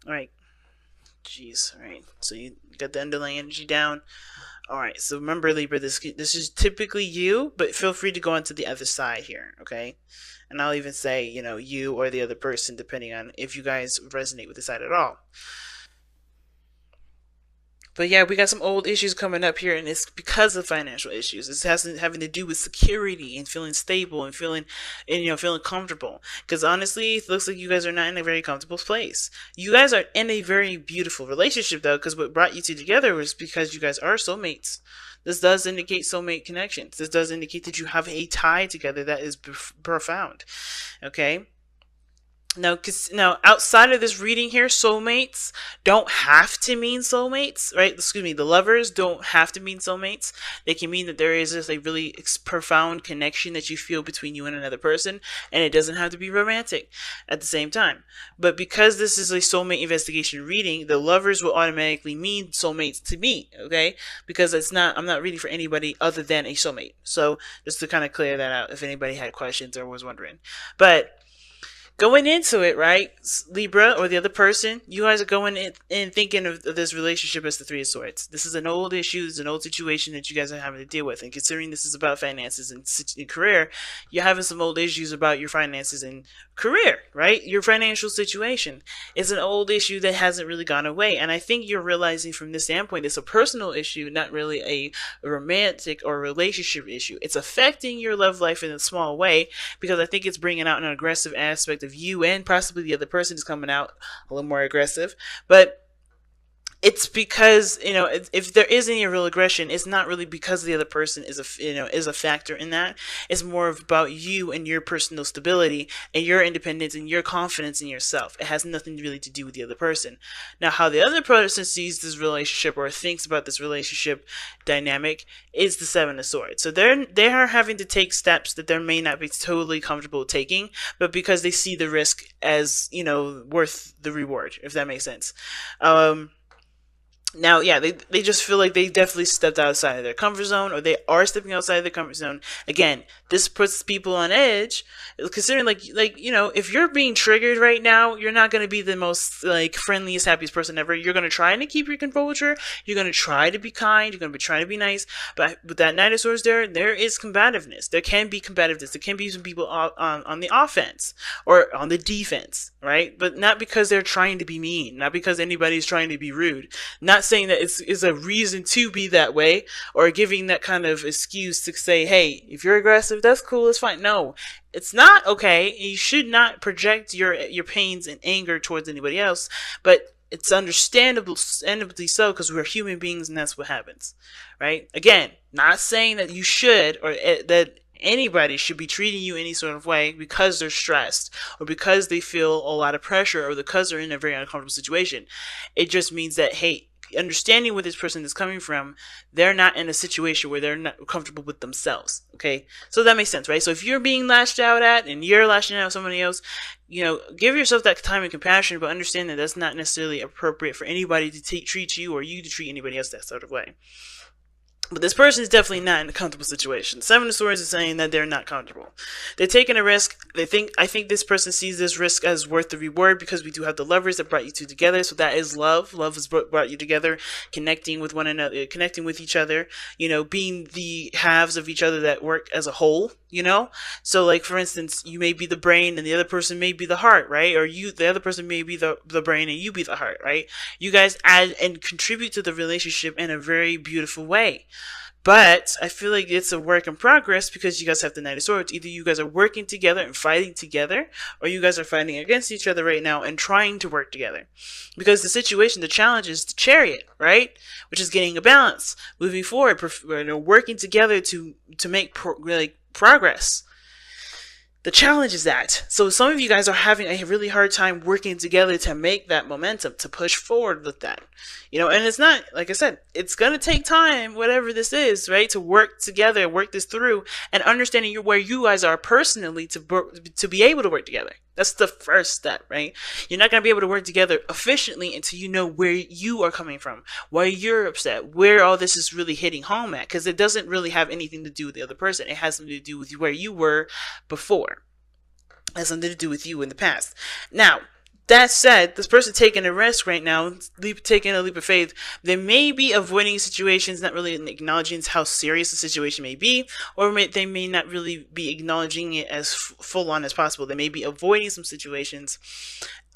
All right. Jeez. All right. So you got the underlying energy down. All right. So remember, Libra, this is typically you, but feel free to go onto the other side here. Okay. And I'll even say, you or the other person, depending on if you guys resonate with the side at all. But yeah, we got some old issues coming up here, and it's because of financial issues. It has having to do with security and feeling stable and feeling comfortable. Because honestly, it looks like you guys are not in a very comfortable place. You guys are in a very beautiful relationship though, because what brought you two together was because you guys are soulmates. This does indicate soulmate connections. This does indicate that you have a tie together that is profound. Okay. Now, outside of this reading here, soulmates don't have to mean soulmates, right? Excuse me, the lovers don't have to mean soulmates. They can mean that there is just a really profound connection that you feel between you and another person, and it doesn't have to be romantic at the same time. But because this is a soulmate investigation reading, the lovers will automatically mean soulmates to me, okay? Because I'm not reading for anybody other than a soulmate. So just to kind of clear that out, if anybody had questions or was wondering, but going into it, right, Libra or the other person, you guys are going in thinking of this relationship as the Three of Swords. This is an old issue, it's an old situation that you guys are having to deal with. And considering this is about finances and career, you're having some old issues about your finances and career, right? Your financial situation is an old issue that hasn't really gone away. And I think you're realizing from this standpoint, it's a personal issue, not really a romantic or relationship issue. It's affecting your love life in a small way because I think it's bringing out an aggressive aspect of you, and possibly the other person is coming out a little more aggressive. But it's because if there is any real aggression, it's not really because the other person is a factor in that. It's more about you and your personal stability and your independence and your confidence in yourself. It has nothing really to do with the other person. Now, how the other person sees this relationship or thinks about this relationship dynamic is the Seven of Swords. So they are having to take steps that they may not be totally comfortable taking, but because they see the risk as worth the reward, if that makes sense. Now, yeah, they just feel like they definitely stepped outside of their comfort zone, or they are stepping outside of their comfort zone. Again, this puts people on edge, considering if you're being triggered right now, you're not going to be the most friendliest, happiest person ever. You're going to try to keep your composure. You're going to try to be kind. You're going to try to be nice. But with that Knight of Swords, there is combativeness. There can be combativeness. There can be some people on the offense or on the defense, right? But not because they're trying to be mean, not because anybody's trying to be rude. Not saying that it's a reason to be that way or giving that kind of excuse to say, hey, if you're aggressive, that's cool, it's fine. No, it's not okay. You should not project your pains and anger towards anybody else, but it's understandably so, because we're human beings and that's what happens, right? Again, not saying that you should or that anybody should be treating you any sort of way because they're stressed or because they feel a lot of pressure or because they're in a very uncomfortable situation. It just means that, hey, understanding where this person is coming from, they're not in a situation where they're not comfortable with themselves. Okay, so that makes sense, right? So if you're being lashed out at and you're lashing out at somebody else, give yourself that time and compassion, but understand that that's not necessarily appropriate for anybody to treat you or you to treat anybody else that sort of way. But this person is definitely not in a comfortable situation. Seven of Swords is saying that they're not comfortable. They're taking a risk. I think this person sees this risk as worth the reward because we do have the lovers that brought you two together. So that is love. Love has brought you together, connecting with one another, connecting with each other, being the halves of each other that work as a whole, So like, for instance, you may be the brain and the other person may be the heart, right? Or the other person may be the brain and you be the heart, right? You guys add and contribute to the relationship in a very beautiful way. But I feel like it's a work in progress because you guys have the Knight of Swords. Either you guys are working together and fighting together, or you guys are fighting against each other right now and trying to work together. Because the challenge is the Chariot, right? Which is getting a balance, moving forward, working together to make progress. The challenge is that. So some of you guys are having a really hard time working together to make that momentum, to push forward with that. And it's not, like I said, it's going to take time, whatever this is, right? To work together, work this through, and understanding where you guys are personally to be able to work together. That's the first step, right? You're not going to be able to work together efficiently until you know where you are coming from, why you're upset, where all this is really hitting home at, because it doesn't really have anything to do with the other person. It has something to do with where you were before. It has something to do with you in the past. Now, That said, this person taking a risk right now, taking a leap of faith, they may be avoiding situations, not really acknowledging how serious the situation may be, or they may not really be acknowledging it as full on as possible. They may be avoiding some situations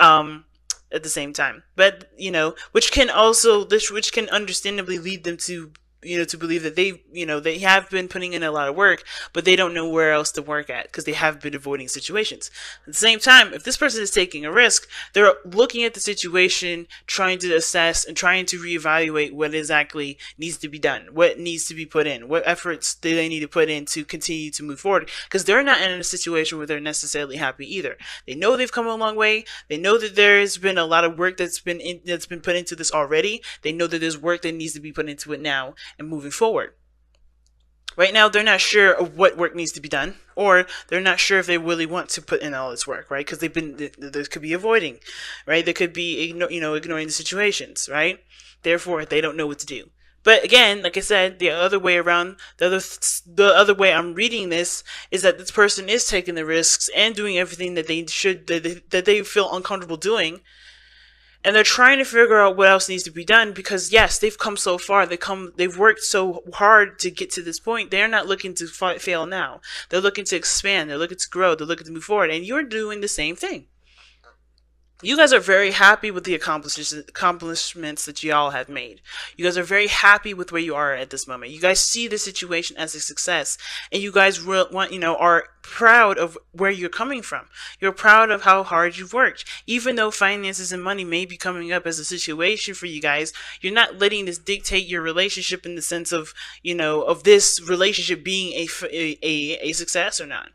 at the same time. But, which can understandably lead them to to believe that they have been putting in a lot of work, but they don't know where else to work at because they have been avoiding situations. At the same time, if this person is taking a risk, they're looking at the situation, trying to assess and trying to reevaluate what exactly needs to be done, what needs to be put in, what efforts do they need to put in to continue to move forward, because they're not in a situation where they're necessarily happy either. They know they've come a long way. They know that there's been a lot of work that's been put into this already. They know that there's work that needs to be put into it now and moving forward. Right now, they're not sure of what work needs to be done, or they're not sure if they really want to put in all this work, right? Because there could be avoiding, right? There could be ignoring the situations, right? Therefore, they don't know what to do. But again, like I said, the other way around, the other way I'm reading this is that this person is taking the risks and doing everything that they should, that they feel uncomfortable doing. And they're trying to figure out what else needs to be done because, yes, they've come so far. They've worked so hard to get to this point. They're not looking to fail now. They're looking to expand. They're looking to grow. They're looking to move forward. And you're doing the same thing. You guys are very happy with the accomplishments that y'all have made. You guys are very happy with where you are at this moment. You guys see the situation as a success, and you guys are proud of where you're coming from. You're proud of how hard you've worked. Even though finances and money may be coming up as a situation for you guys, you're not letting this dictate your relationship in the sense of, of this relationship being a success or not.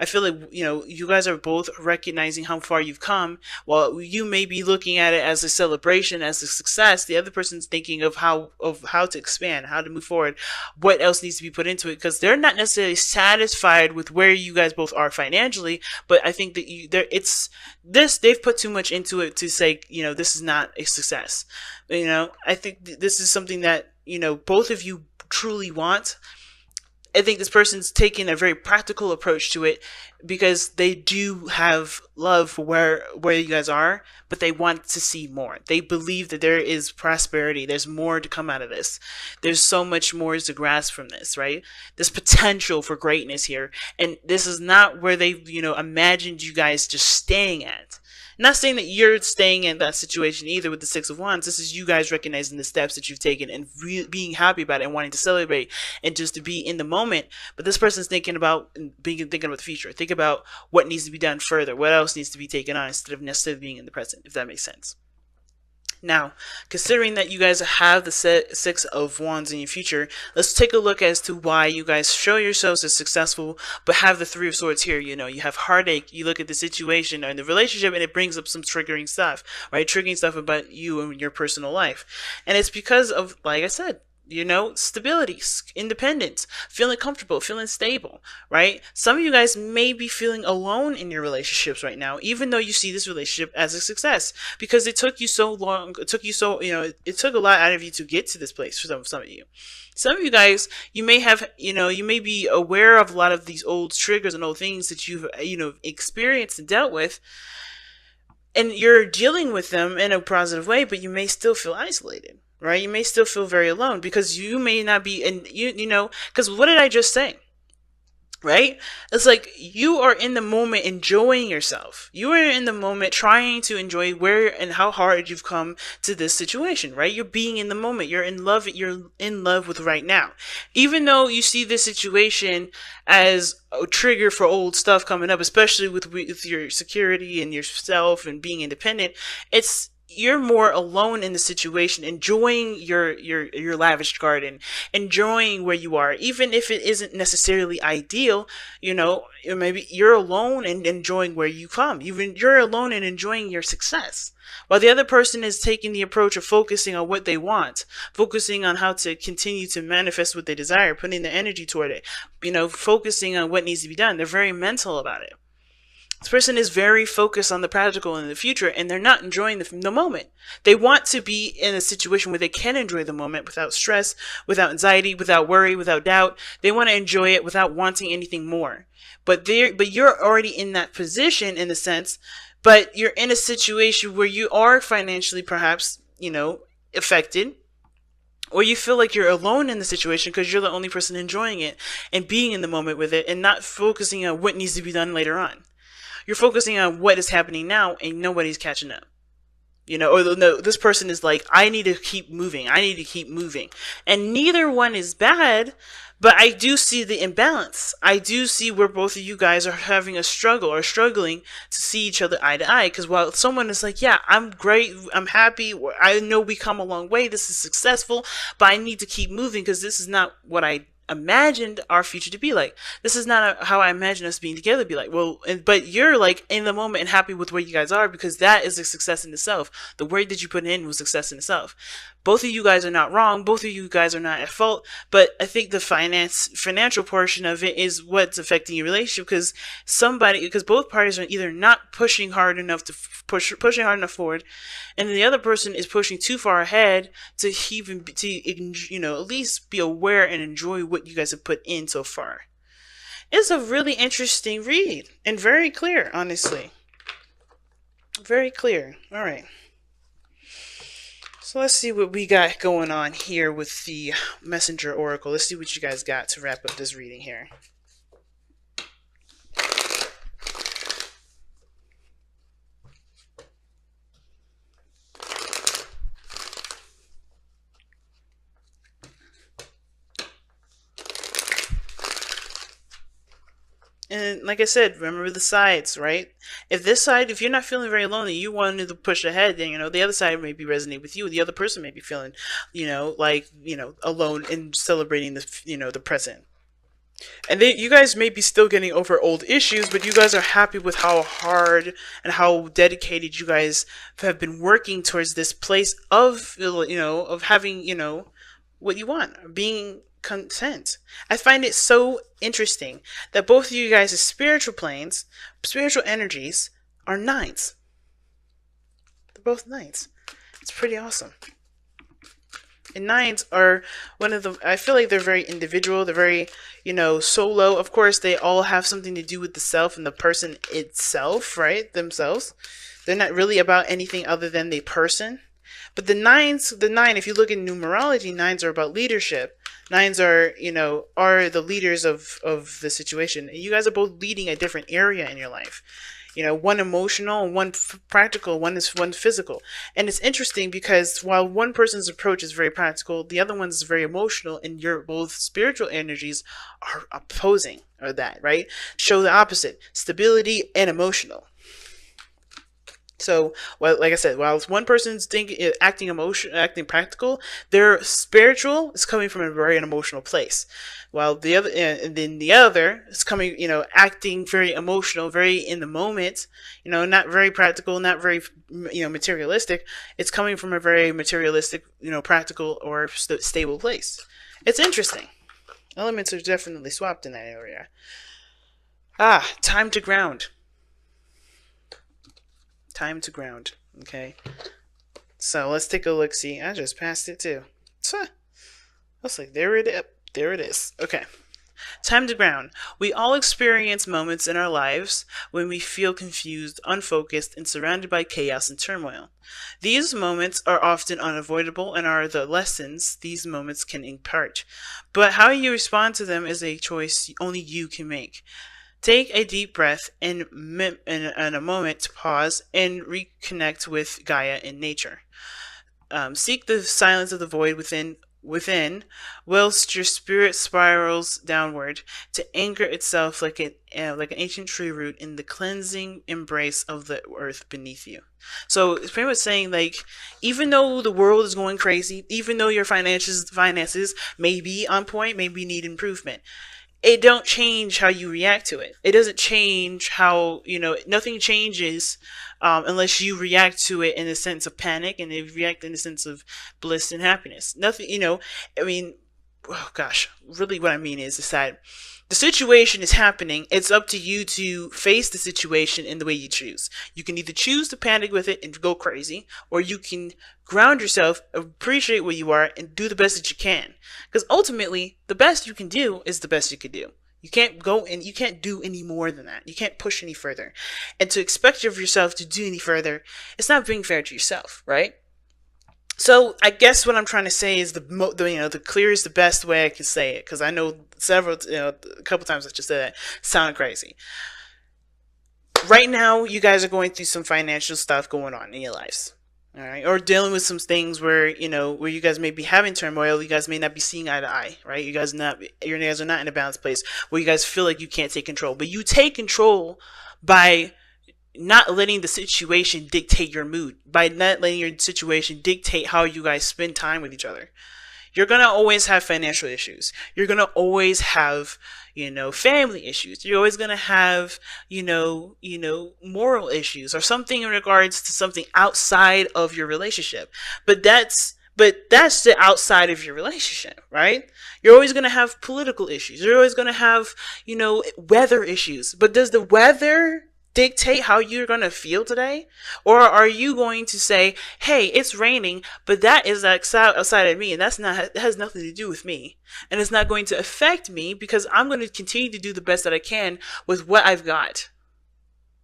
I feel like, you guys are both recognizing how far you've come. While you may be looking at it as a celebration, as a success, the other person's thinking of how to expand, how to move forward, what else needs to be put into it, because they're not necessarily satisfied with where you guys both are financially, but I think that they've put too much into it to say, this is not a success. I think this is something that, both of you truly want. I think this person's taking a very practical approach to it because they do have love for where you guys are, but they want to see more. They believe that there is prosperity. There's more to come out of this. There's so much more to grasp from this, right? There's potential for greatness here. And this is not where they, imagined you guys just staying at. Not saying that you're staying in that situation either with the Six of Wands. This is you guys recognizing the steps that you've taken and being happy about it and wanting to celebrate and just to be in the moment. But this person's thinking about the future. Think about what needs to be done further. What else needs to be taken on instead of necessarily being in the present, if that makes sense. Now, considering that you guys have the Six of Wands in your future, let's take a look as to why you guys show yourselves as successful, but have the Three of Swords here. You have heartache, you look at the situation and the relationship, and it brings up some triggering stuff, right? Triggering stuff about you and your personal life. And it's because of, like I said, stability, independence, feeling comfortable, feeling stable, right? Some of you guys may be feeling alone in your relationships right now, even though you see this relationship as a success, because it took you so long, it took a lot out of you to get to this place for some of you. Some of you guys, you may have, you may be aware of a lot of these old triggers and old things that you've, experienced and dealt with, and you're dealing with them in a positive way, but you may still feel isolated. Right? You may still feel very alone because you may not be, and because what did I just say? Right? It's like you are in the moment enjoying yourself. You are in the moment trying to enjoy where and how hard you've come to this situation, right? You're being in the moment. You're in love with right now. Even though you see this situation as a trigger for old stuff coming up, especially with your security and yourself and being independent, you're more alone in the situation, enjoying your lavish garden, enjoying where you are, even if it isn't necessarily ideal. Maybe you're alone and enjoying where you come. You're alone and enjoying your success, while the other person is taking the approach of focusing on what they want, focusing on how to continue to manifest what they desire, putting their energy toward it, focusing on what needs to be done. They're very mental about it. This person is very focused on the practical and the future, and they're not enjoying the moment. They want to be in a situation where they can enjoy the moment without stress, without anxiety, without worry, without doubt. They want to enjoy it without wanting anything more. But you're already in that position in the sense but you're in a situation where you are financially perhaps, affected, or you feel like you're alone in the situation because you're the only person enjoying it and being in the moment with it and not focusing on what needs to be done later on. You're focusing on what is happening now and nobody's catching up. Or no, this person is like, I need to keep moving. I need to keep moving. And neither one is bad, but I do see the imbalance. I do see where both of you guys are having a struggle or struggling to see each other eye to eye. Because while someone is like, yeah, I'm great, I'm happy, I know we come a long way, this is successful, but I need to keep moving because this is not what I imagined our future to be like. This is not how I imagine us being together to be like. Well, but you're like in the moment and happy with where you guys are because that is a success in itself. The work that you put in was success in itself. Both of you guys are not wrong. Both of you guys are not at fault. But I think the financial portion of it is what's affecting your relationship because both parties are either not pushing hard enough to pushing hard enough forward, and the other person is pushing too far ahead to even at least be aware and enjoy what you guys have put in so far. It's a really interesting read and very clear, honestly. Very clear. All right. So let's see what we got going on here with the Messenger Oracle. Let's see what you guys got to wrap up this reading here. And like I said, remember the sides, right? If you're not feeling very lonely, you wanted to push ahead, then, the other side may be resonating with you. The other person may be feeling, alone and celebrating the present. And you guys may be still getting over old issues, but you guys are happy with how hard and how dedicated you guys have been working towards this place of having, what you want, being content. I find it so interesting that both of you guys' spiritual planes, spiritual energies, are nines. They're both nines. It's pretty awesome. And nines are I feel like they're very individual. They're very, solo. Of course, they all have something to do with the self and the person itself, right? Themselves. They're not really about anything other than the person. But the nine, if you look at numerology, nines are about leadership. Nines are the leaders of the situation. And you guys are both leading a different area in your life. One emotional, one practical, one physical. And it's interesting because while one person's approach is very practical, the other one's very emotional, and your both spiritual energies are opposing or that, right? Show the opposite, stability and emotional. So, like I said, while one person's acting practical, their spiritual is coming from a very emotional place. While the other, and then the other is coming, acting very emotional, very in the moment, not very practical, not very, materialistic. It's coming from a very materialistic, practical or stable place. It's interesting. Elements are definitely swapped in that area. Time to ground. Time to ground. Okay. So let's take a look. See, I just passed it too. I was like, there it is. There it is. Okay. Time to ground. We all experience moments in our lives when we feel confused, unfocused, and surrounded by chaos and turmoil. These moments are often unavoidable and are the lessons these moments can impart. But how you respond to them is a choice only you can make. Take a deep breath and a moment to pause and reconnect with Gaia and nature. Seek the silence of the void within, whilst your spirit spirals downward to anchor itself like an ancient tree root in the cleansing embrace of the earth beneath you. So it's pretty much saying, like, even though the world is going crazy, even though your finances may be on point, maybe need improvement, it don't change how you react to it. It doesn't change how, nothing changes unless you react to it in a sense of panic and you react in a sense of bliss and happiness. Nothing, really what I mean is that the situation is happening. It's up to you to face the situation in the way you choose. You can either choose to panic with it and go crazy, or you can ground yourself, appreciate where you are, and do the best that you can. Because ultimately, the best you can do is the best you can do. You can't go and you can't do any more than that. You can't push any further. And to expect of yourself to do any further, it's not being fair to yourself, right? So I guess what I'm trying to say is the clearest, the best way I can say it, because I know a couple times I just said that sounded crazy. Right now, you guys are going through some financial stuff going on in your lives. All right, or dealing with some things where where you guys may be having turmoil. You guys may not be seeing eye to eye, right? You guys are not in a balanced place where you guys feel like you can't take control, but you take control by not letting the situation dictate your mood, by not letting your situation dictate how you guys spend time with each other. You're going to always have financial issues. You're going to always have, family issues. You're always going to have, moral issues or something in regards to something outside of your relationship. But that's the outside of your relationship, right? You're always going to have political issues. You're always going to have, weather issues. But does the weather dictate how you're going to feel today? Or are you going to say, hey, it's raining, but that is outside of me, and that has nothing to do with me, and it's not going to affect me because I'm going to continue to do the best that I can with what I've got,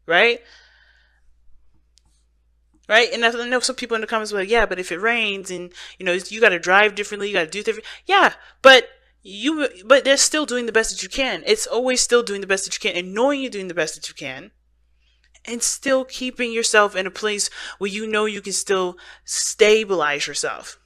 right? Right? And I know some people in the comments were like, yeah, but if it rains and you got to drive differently, you got to do different. Yeah, but they're still doing the best that you can. It's always still doing the best that you can, and knowing you're doing the best that you can, and still keeping yourself in a place where you can still stabilize yourself.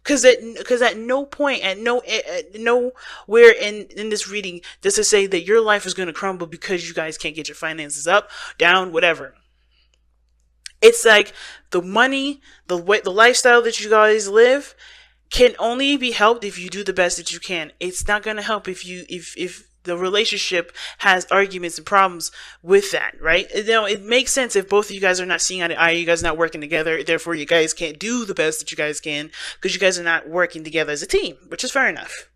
Because at no point, at nowhere in this reading does it say that your life is going to crumble because you guys can't get your finances up, down, whatever. It's like the money, the lifestyle that you guys live can only be helped if you do the best that you can. It's not going to help if the relationship has arguments and problems with that, right? It makes sense if both of you guys are not seeing eye to eye, you guys are not working together, therefore you guys can't do the best that you guys can because you guys are not working together as a team, which is fair enough.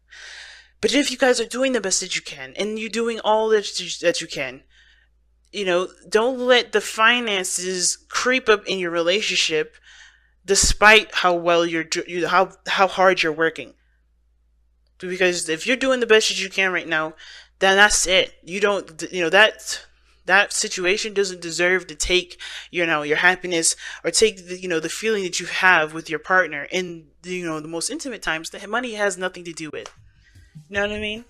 But if you guys are doing the best that you can and you're doing all that you can, don't let the finances creep up in your relationship despite how well how hard you're working. Because if you're doing the best that you can right now, then that's it. You don't, that situation doesn't deserve to take, your happiness or take the feeling that you have with your partner in the most intimate times that money has nothing to do with. You know what I mean?